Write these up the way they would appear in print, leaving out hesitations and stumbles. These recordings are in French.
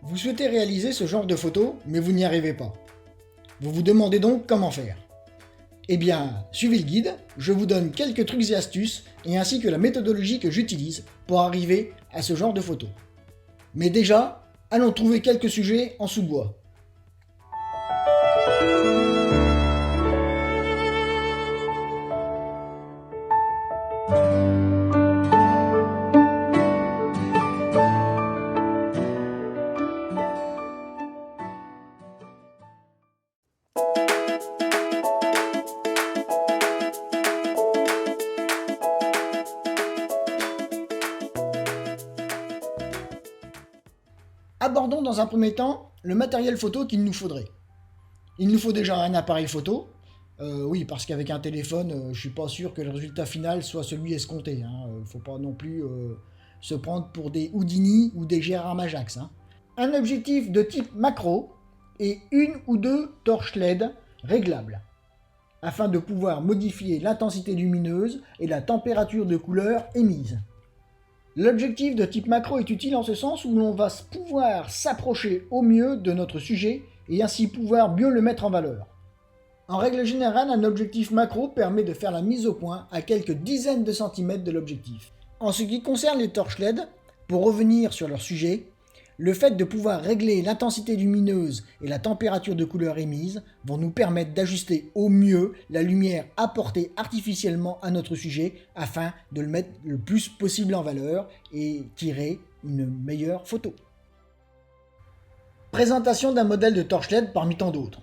Vous souhaitez réaliser ce genre de photo, mais vous n'y arrivez pas. Vous vous demandez donc comment faire. Eh bien, suivez le guide, je vous donne quelques trucs et astuces, et ainsi que la méthodologie que j'utilise pour arriver à ce genre de photo. Mais déjà, allons trouver quelques sujets en sous-bois. Abordons dans un premier temps le matériel photo qu'il nous faudrait. Il nous faut déjà un appareil photo. Oui, parce qu'avec un téléphone, je suis pas sûr que le résultat final soit celui escompté. Faut pas non plus se prendre pour des Houdini ou des Gérard Majax. Un objectif de type macro et une ou deux torches LED réglables, afin de pouvoir modifier l'intensité lumineuse et la température de couleur émise. L'objectif de type macro est utile en ce sens où l'on va pouvoir s'approcher au mieux de notre sujet et ainsi pouvoir mieux le mettre en valeur. En règle générale, un objectif macro permet de faire la mise au point à quelques dizaines de centimètres de l'objectif. En ce qui concerne les torches LED, pour revenir sur leur sujet, le fait de pouvoir régler l'intensité lumineuse et la température de couleur émise vont nous permettre d'ajuster au mieux la lumière apportée artificiellement à notre sujet afin de le mettre le plus possible en valeur et tirer une meilleure photo. Présentation d'un modèle de torche LED parmi tant d'autres.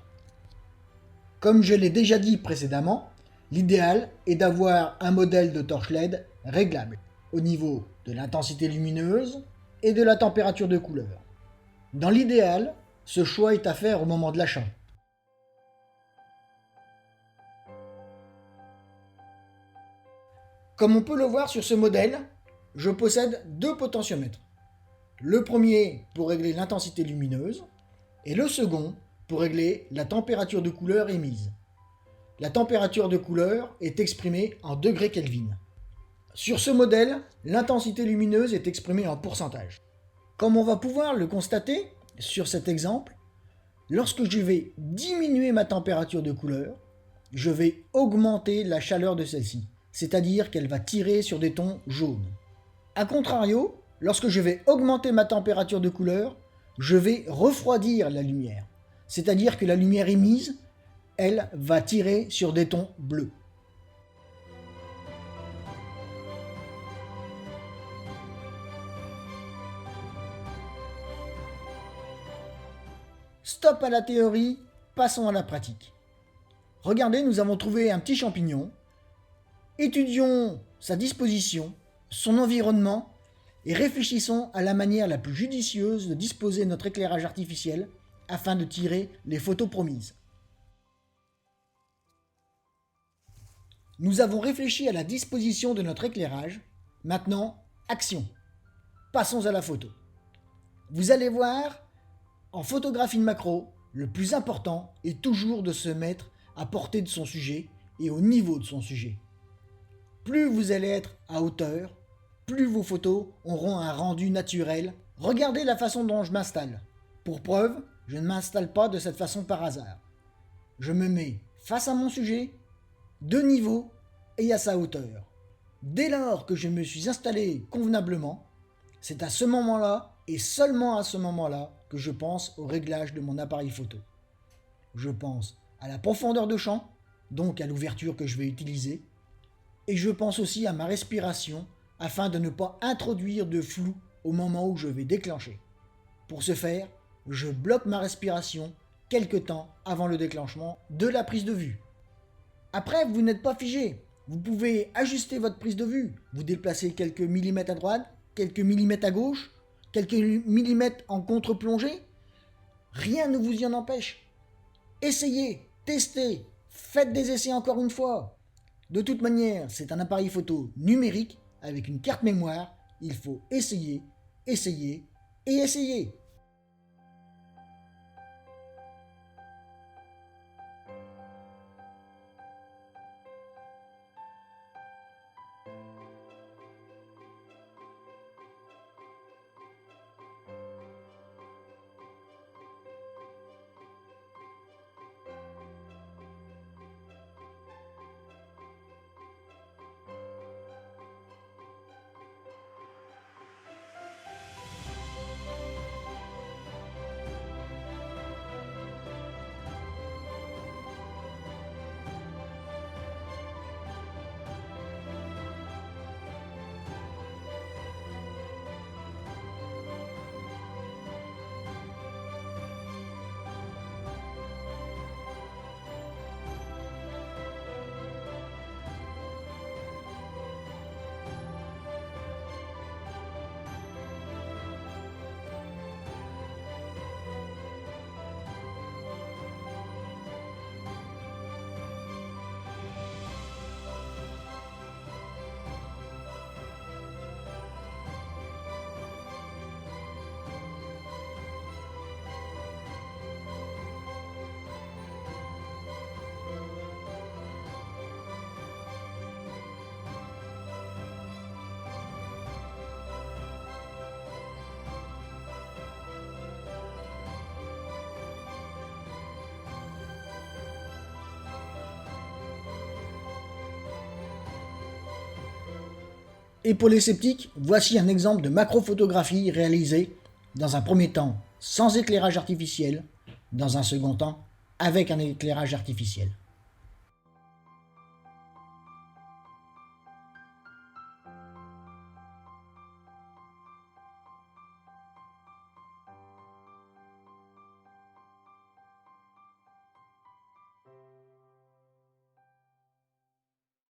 Comme je l'ai déjà dit précédemment, l'idéal est d'avoir un modèle de torche LED réglable au niveau de l'intensité lumineuse et de la température de couleur. Dans l'idéal, ce choix est à faire au moment de l'achat. Comme on peut le voir sur ce modèle, je possède deux potentiomètres. Le premier pour régler l'intensité lumineuse et le second pour régler la température de couleur émise. La température de couleur est exprimée en degrés Kelvin. Sur ce modèle, l'intensité lumineuse est exprimée en pourcentage. Comme on va pouvoir le constater sur cet exemple, lorsque je vais diminuer ma température de couleur, je vais augmenter la chaleur de celle-ci, c'est-à-dire qu'elle va tirer sur des tons jaunes. A contrario, lorsque je vais augmenter ma température de couleur, je vais refroidir la lumière, c'est-à-dire que la lumière émise, elle va tirer sur des tons bleus. Stop à la théorie, passons à la pratique. Regardez, nous avons trouvé un petit champignon. Étudions sa disposition, son environnement et réfléchissons à la manière la plus judicieuse de disposer notre éclairage artificiel afin de tirer les photos promises. Nous avons réfléchi à la disposition de notre éclairage. Maintenant, action. Passons à la photo. Vous allez voir, en photographie de macro, le plus important est toujours de se mettre à portée de son sujet et au niveau de son sujet. Plus vous allez être à hauteur, plus vos photos auront un rendu naturel. Regardez la façon dont je m'installe. Pour preuve, je ne m'installe pas de cette façon par hasard. Je me mets face à mon sujet, de niveau et à sa hauteur. Dès lors que je me suis installé convenablement, c'est à ce moment-là et seulement à ce moment-là que je pense au réglage de mon appareil photo. Je pense à la profondeur de champ, donc à l'ouverture que je vais utiliser, et je pense aussi à ma respiration afin de ne pas introduire de flou au moment où je vais déclencher. Pour ce faire, je bloque ma respiration quelque temps avant le déclenchement de la prise de vue. Après, vous n'êtes pas figé. Vous pouvez ajuster votre prise de vue. Vous déplacez quelques millimètres à droite, quelques millimètres à gauche, quelques millimètres en contre-plongée. Rien ne vous y en empêche. Essayez, testez, faites des essais encore une fois. De toute manière, c'est un appareil photo numérique avec une carte mémoire. Il faut essayer, essayer et essayer. Et pour les sceptiques, voici un exemple de macrophotographie réalisée dans un premier temps sans éclairage artificiel, dans un second temps avec un éclairage artificiel.